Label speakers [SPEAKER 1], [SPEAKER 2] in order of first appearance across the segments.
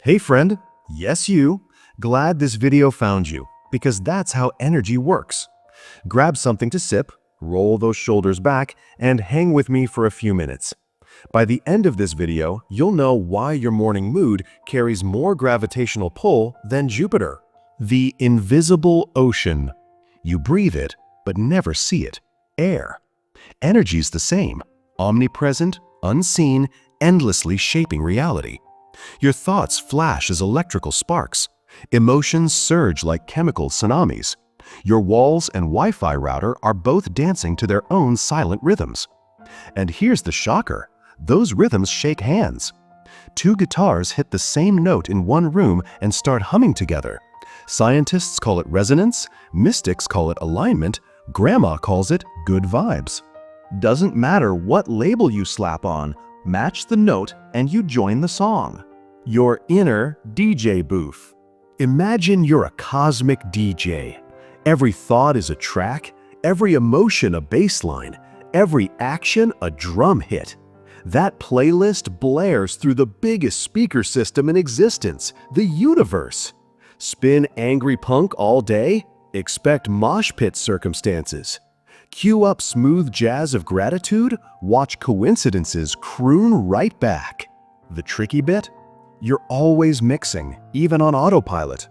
[SPEAKER 1] Hey friend, yes you. Glad this video found you, because that's how energy works. Grab something to sip, roll those shoulders back, and hang with me for a few minutes. By the end of this video, you'll know why your morning mood carries more gravitational pull than Jupiter. The invisible ocean. You breathe it, but never see it. Air. Energy's the same, omnipresent, unseen, endlessly shaping reality. Your thoughts flash as electrical sparks. Emotions surge like chemical tsunamis. Your walls and Wi-Fi router are both dancing to their own silent rhythms. And here's the shocker. Those rhythms shake hands. Two guitars hit the same note in one room and start humming together. Scientists call it resonance, mystics call it alignment, grandma calls it good vibes. Doesn't matter what label you slap on, match the note and you join the song. Your inner DJ booth. Imagine you're a cosmic DJ. Every thought is a track, every emotion a bass line, every action a drum hit. That playlist blares through the biggest speaker system in existence, the universe. Spin angry punk all day? Expect mosh pit circumstances. Cue up smooth jazz of gratitude? Watch coincidences croon right back. The tricky bit? You're always mixing, even on autopilot.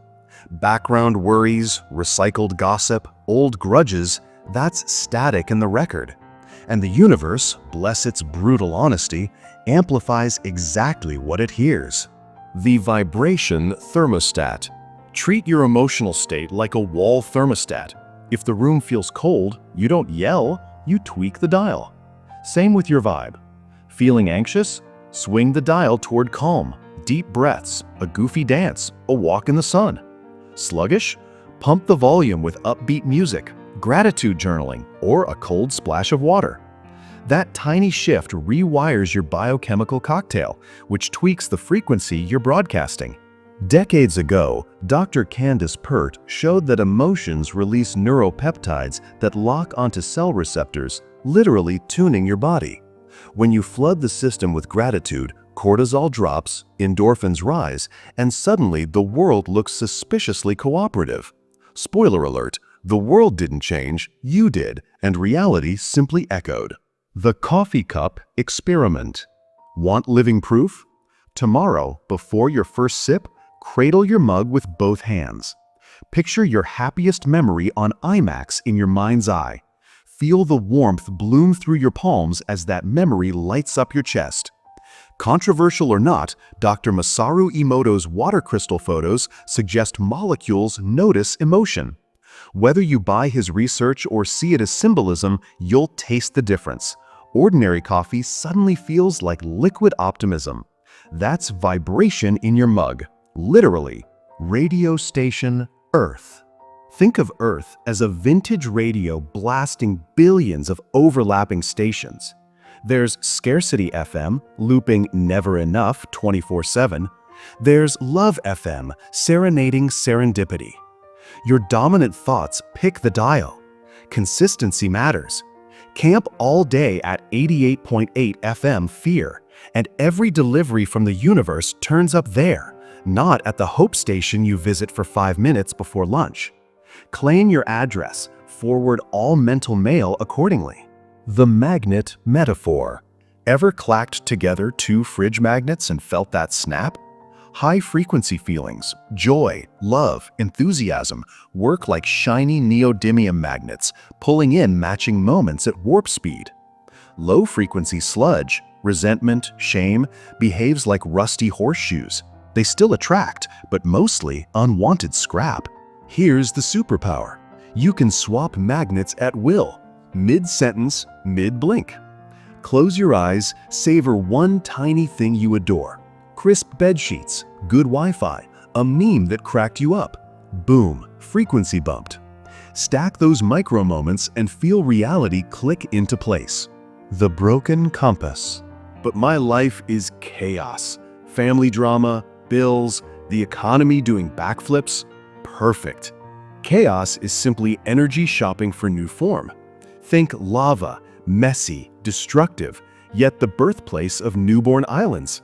[SPEAKER 1] Background worries, recycled gossip, old grudges, that's static in the record. And the universe, bless its brutal honesty, amplifies exactly what it hears. The vibration thermostat. Treat your emotional state like a wall thermostat. If the room feels cold, you don't yell, you tweak the dial. Same with your vibe. Feeling anxious? Swing the dial toward calm. Deep breaths, a goofy dance, a walk in the sun. Sluggish? Pump the volume with upbeat music, gratitude journaling, or a cold splash of water. That tiny shift rewires your biochemical cocktail, which tweaks the frequency you're broadcasting. Decades ago, Dr. Candace Pert showed that emotions release neuropeptides that lock onto cell receptors, literally tuning your body. When you flood the system with gratitude, cortisol drops, endorphins rise, and suddenly the world looks suspiciously cooperative. Spoiler alert, the world didn't change, you did, and reality simply echoed. The coffee cup experiment. Want living proof? Tomorrow, before your first sip, cradle your mug with both hands. Picture your happiest memory on IMAX in your mind's eye. Feel the warmth bloom through your palms as that memory lights up your chest. Controversial or not, Dr. Masaru Emoto's water crystal photos suggest molecules notice emotion. Whether you buy his research or see it as symbolism, you'll taste the difference. Ordinary coffee suddenly feels like liquid optimism. That's vibration in your mug. Literally. Radio station Earth. Think of Earth as a vintage radio blasting billions of overlapping stations. There's Scarcity FM, looping Never Enough 24/7. There's Love FM, serenading serendipity. Your dominant thoughts pick the dial. Consistency matters. Camp all day at 88.8 FM Fear, and every delivery from the universe turns up there, not at the Hope Station you visit for 5 minutes before lunch. Claim your address, forward all mental mail accordingly. The magnet metaphor. Ever clacked together two fridge magnets and felt that snap? High-frequency feelings, joy, love, enthusiasm work like shiny neodymium magnets, pulling in matching moments at warp speed. Low-frequency sludge, resentment, shame, behaves like rusty horseshoes. They still attract, but mostly unwanted scrap. Here's the superpower. You can swap magnets at will. Mid-sentence, mid-blink. Close your eyes, savor one tiny thing you adore. Crisp bed sheets, good Wi-Fi, a meme that cracked you up. Boom, frequency bumped. Stack those micro moments and feel reality click into place. The broken compass. But my life is chaos. Family drama, bills, the economy doing backflips. Perfect. Chaos is simply energy shopping for new form. Think lava, messy, destructive, yet the birthplace of newborn islands.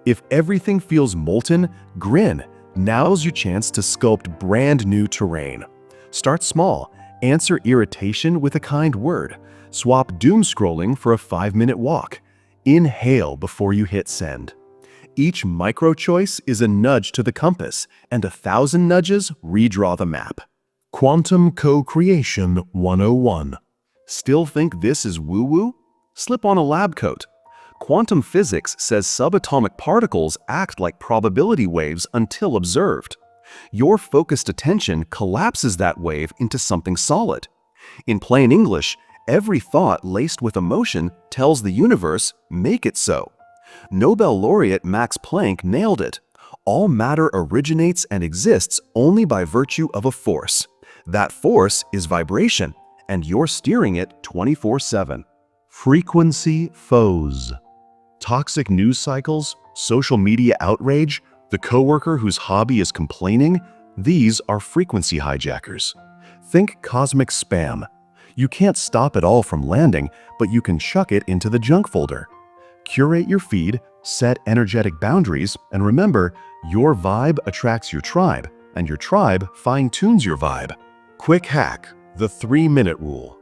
[SPEAKER 1] If everything feels molten, grin. Now's your chance to sculpt brand new terrain. Start small. Answer irritation with a kind word. Swap doom scrolling for a 5-minute walk. Inhale before you hit send. Each micro choice is a nudge to the compass, and 1,000 nudges redraw the map. Quantum Co-Creation 101. Still think this is woo-woo? Slip on a lab coat. Quantum physics says subatomic particles act like probability waves until observed. Your focused attention collapses that wave into something solid. In plain English, every thought laced with emotion tells the universe, make it so. Nobel laureate Max Planck nailed it. All matter originates and exists only by virtue of a force. That force is vibration, and you're steering it 24/7. Frequency foes. Toxic news cycles, social media outrage, the coworker whose hobby is complaining, these are frequency hijackers. Think cosmic spam. You can't stop it all from landing, but you can chuck it into the junk folder. Curate your feed, set energetic boundaries, and remember, your vibe attracts your tribe, and your tribe fine-tunes your vibe. Quick hack, the 3-minute rule.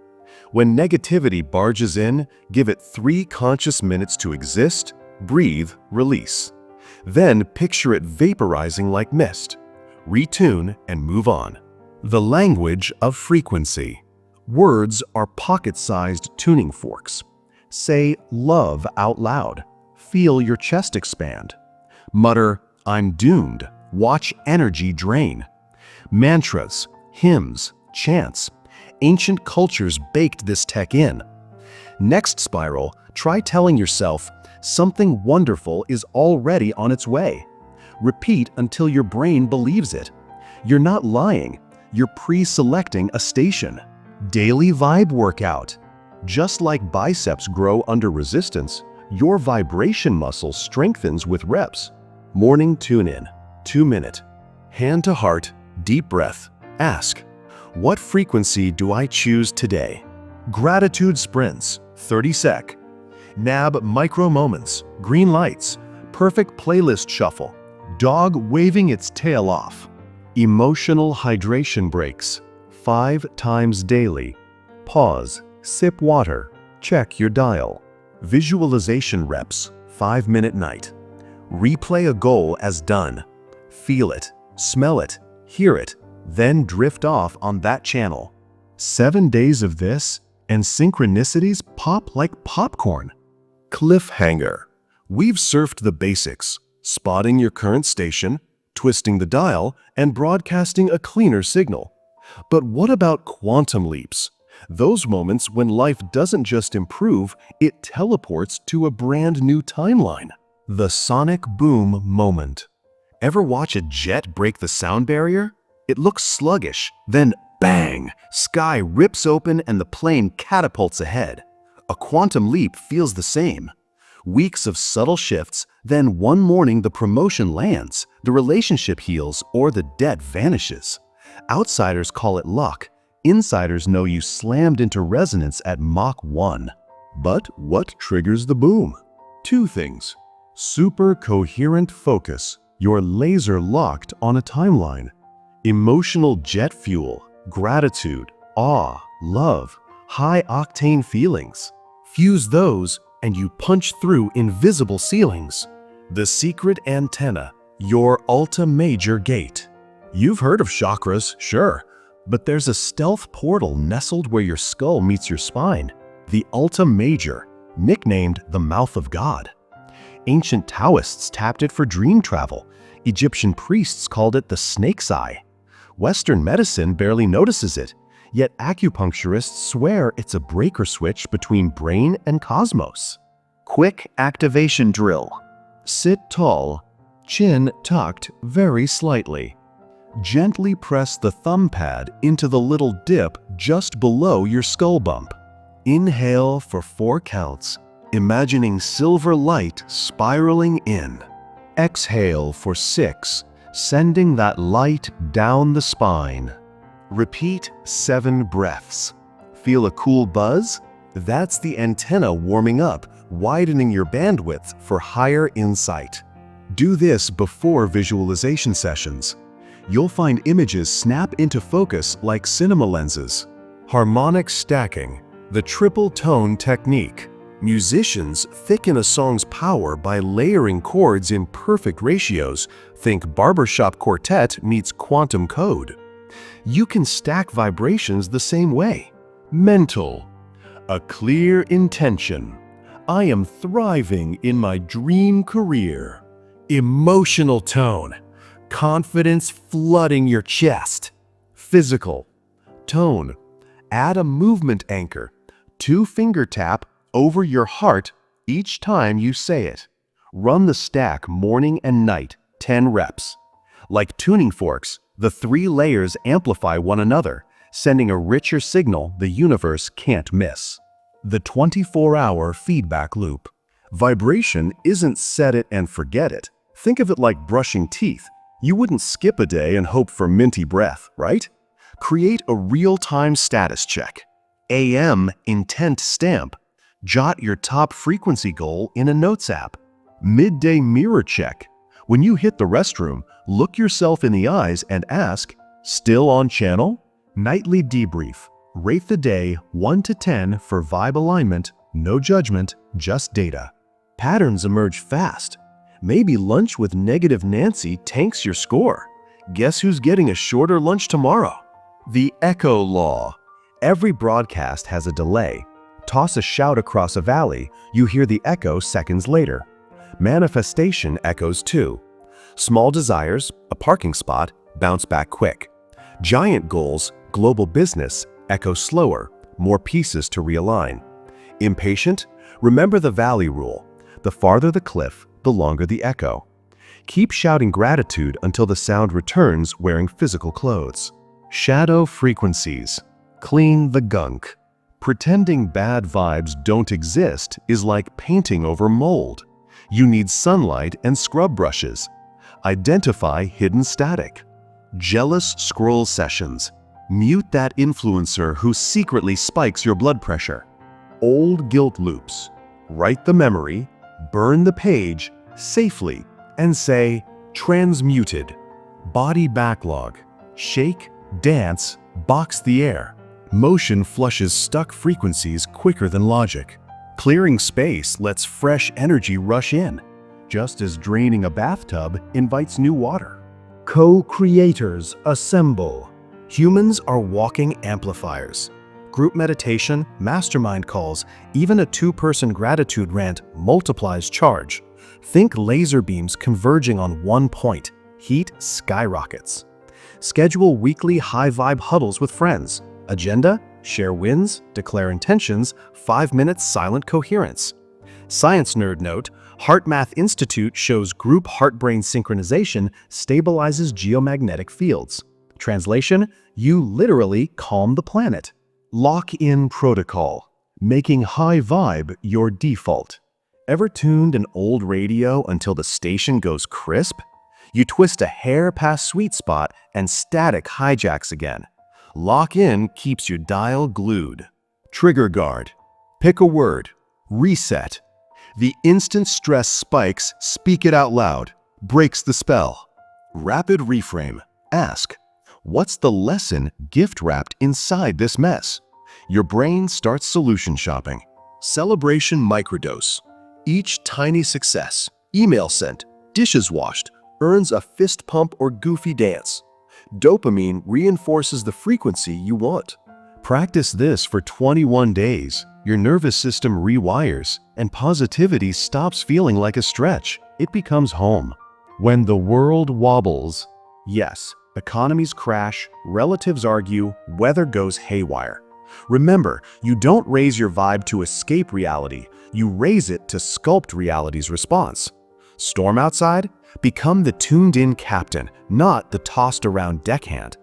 [SPEAKER 1] When negativity barges in, give it 3 conscious minutes to exist, breathe, release. Then picture it vaporizing like mist. Retune and move on. The language of frequency. Words are pocket-sized tuning forks. Say love out loud. Feel your chest expand. Mutter, I'm doomed. Watch energy drain. Mantras, hymns, chants. Ancient cultures baked this tech in. Next spiral, try telling yourself, something wonderful is already on its way. Repeat until your brain believes it. You're not lying. You're pre-selecting a station. Daily vibe workout. Just like biceps grow under resistance, your vibration muscle strengthens with reps. Morning tune-in, 2-minute. Hand to heart, deep breath. Ask, what frequency do I choose today? Gratitude sprints, 30 sec. Nab micro moments, green lights, perfect playlist shuffle, dog waving its tail off. Emotional hydration breaks, 5 times daily. Pause, sip water, check your dial. Visualization reps, 5-minute night. Replay a goal as done. Feel it, smell it, hear it, then drift off on that channel. 7 days of this, and synchronicities pop like popcorn. Cliffhanger. We've surfed the basics, spotting your current station, twisting the dial, and broadcasting a cleaner signal. But what about quantum leaps? Those moments when life doesn't just improve, it teleports to a brand new timeline. The sonic boom moment. Ever watch a jet break the sound barrier? It looks sluggish, then bang! Sky rips open and the plane catapults ahead. A quantum leap feels the same. Weeks of subtle shifts, then one morning the promotion lands, the relationship heals, or the debt vanishes. Outsiders call it luck. Insiders know you slammed into resonance at Mach 1. But what triggers the boom? 2 things. Super coherent focus. You're laser locked on a timeline. Emotional jet fuel. Gratitude, awe, love, high-octane feelings. Fuse those and you punch through invisible ceilings. The secret antenna, your Ultra Major gate. You've heard of chakras, sure, but there's a stealth portal nestled where your skull meets your spine. The Ultra Major, nicknamed the Mouth of God. Ancient Taoists tapped it for dream travel. Egyptian priests called it the snake's eye. Western medicine barely notices it, yet acupuncturists swear it's a breaker switch between brain and cosmos. Quick activation drill. Sit tall, chin tucked very slightly. Gently press the thumb pad into the little dip just below your skull bump. Inhale for 4 counts, imagining silver light spiraling in. Exhale for 6, sending that light down the spine. Repeat 7 breaths. Feel a cool buzz? That's the antenna warming up, widening your bandwidth for higher insight. Do this before visualization sessions. You'll find images snap into focus like cinema lenses. Harmonic stacking, the triple tone technique. Musicians thicken a song's power by layering chords in perfect ratios. Think barbershop quartet meets quantum code. You can stack vibrations the same way. Mental, a clear intention. I am thriving in my dream career. Emotional tone, confidence flooding your chest. Physical tone, add a movement anchor, 2-finger tap over your heart each time you say it. Run the stack morning and night, 10 reps. Like tuning forks, the 3 layers amplify one another, sending a richer signal the universe can't miss. The 24-hour feedback loop. Vibration isn't set it and forget it. Think of it like brushing teeth. You wouldn't skip a day and hope for minty breath, right? Create a real-time status check. AM intent stamp. Jot your top frequency goal in a notes app. Midday mirror check. When you hit the restroom, look yourself in the eyes and ask, "Still on channel?" Nightly debrief. Rate the day 1 to 10 for vibe alignment, no judgment, just data. Patterns emerge fast. Maybe lunch with negative Nancy tanks your score. Guess who's getting a shorter lunch tomorrow? The echo law. Every broadcast has a delay. Toss a shout across a valley, you hear the echo seconds later. Manifestation echoes too. Small desires, a parking spot, bounce back quick. Giant goals, global business, echo slower, more pieces to realign. Impatient? Remember the valley rule. The farther the cliff, the longer the echo. Keep shouting gratitude until the sound returns wearing physical clothes. Shadow frequencies. Clean the gunk. Pretending bad vibes don't exist is like painting over mold. You need sunlight and scrub brushes. Identify hidden static. Jealous scroll sessions. Mute that influencer who secretly spikes your blood pressure. Old guilt loops. Write the memory, burn the page safely, and say, transmuted. Body backlog. Shake, dance, box the air. Motion flushes stuck frequencies quicker than logic. Clearing space lets fresh energy rush in, just as draining a bathtub invites new water. Co-creators assemble. Humans are walking amplifiers. Group meditation, mastermind calls, even a 2-person gratitude rant multiplies charge. Think laser beams converging on one point. Heat skyrockets. Schedule weekly high-vibe huddles with friends. Agenda? Share wins, declare intentions, 5 minutes silent coherence. Science nerd note, HeartMath Institute shows group heart-brain synchronization stabilizes geomagnetic fields. Translation, you literally calm the planet. Lock-in protocol, making high vibe your default. Ever tuned an old radio until the station goes crisp? You twist a hair past sweet spot and static hijacks again. Lock-in keeps your dial glued. Trigger guard. Pick a word. Reset. The instant stress spikes, speak it out loud. Breaks the spell. Rapid reframe. Ask, what's the lesson gift-wrapped inside this mess? Your brain starts solution shopping. Celebration microdose. Each tiny success, email sent, dishes washed, earns a fist pump or goofy dance. Dopamine reinforces the frequency you want. Practice this for 21 days. Your nervous system rewires, and positivity stops feeling like a stretch. It becomes home. When the world wobbles, yes, economies crash, relatives argue, weather goes haywire. Remember, you don't raise your vibe to escape reality. You raise it to sculpt reality's response. Storm outside? Become the tuned-in captain, not the tossed-around deckhand.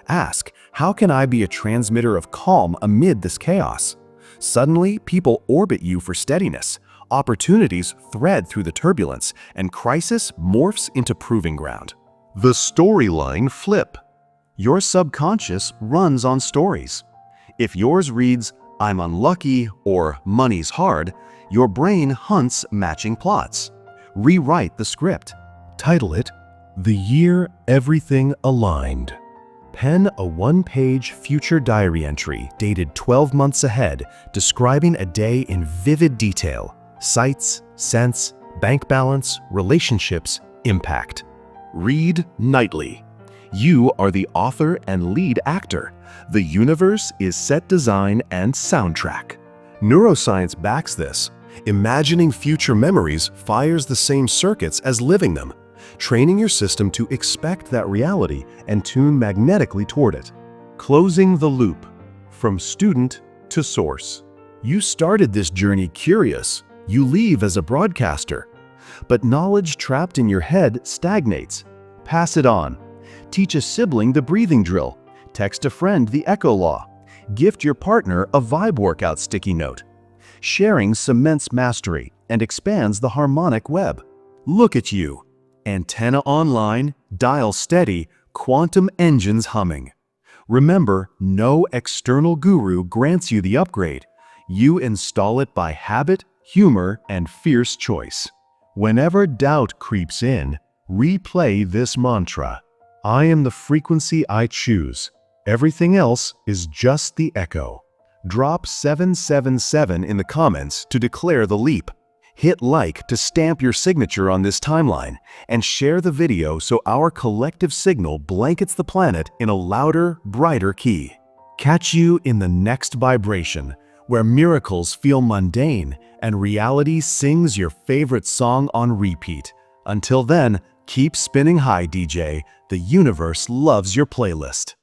[SPEAKER 1] Ask, how can I be a transmitter of calm amid this chaos? Suddenly, people orbit you for steadiness. Opportunities thread through the turbulence, and crisis morphs into proving ground. The storyline flip. Your subconscious runs on stories. If yours reads, "I'm unlucky" or "money's hard," your brain hunts matching plots. Rewrite the script. Title it, The Year Everything Aligned. Pen a one-page future diary entry dated 12 months ahead, describing a day in vivid detail: sights, scents, bank balance, relationships, impact. Read nightly. You are the author and lead actor. The universe is set design and soundtrack. Neuroscience backs this. Imagining future memories fires the same circuits as living them, training your system to expect that reality and tune magnetically toward it. Closing the loop. From student to source. You started this journey curious. You leave as a broadcaster. But knowledge trapped in your head stagnates. Pass it on. Teach a sibling the breathing drill. Text a friend the echo law. Gift your partner a vibe workout sticky note. Sharing cements mastery and expands the harmonic web. Look at you. Antenna online, dial steady, quantum engines humming. Remember, no external guru grants you the upgrade. You install it by habit, humor, and fierce choice. Whenever doubt creeps in, replay this mantra. I am the frequency I choose. Everything else is just the echo. Drop 777 in the comments to declare the leap. Hit like to stamp your signature on this timeline, and share the video so our collective signal blankets the planet in a louder, brighter key. Catch you in the next vibration, where miracles feel mundane and reality sings your favorite song on repeat. Until then, keep spinning high, DJ. The universe loves your playlist.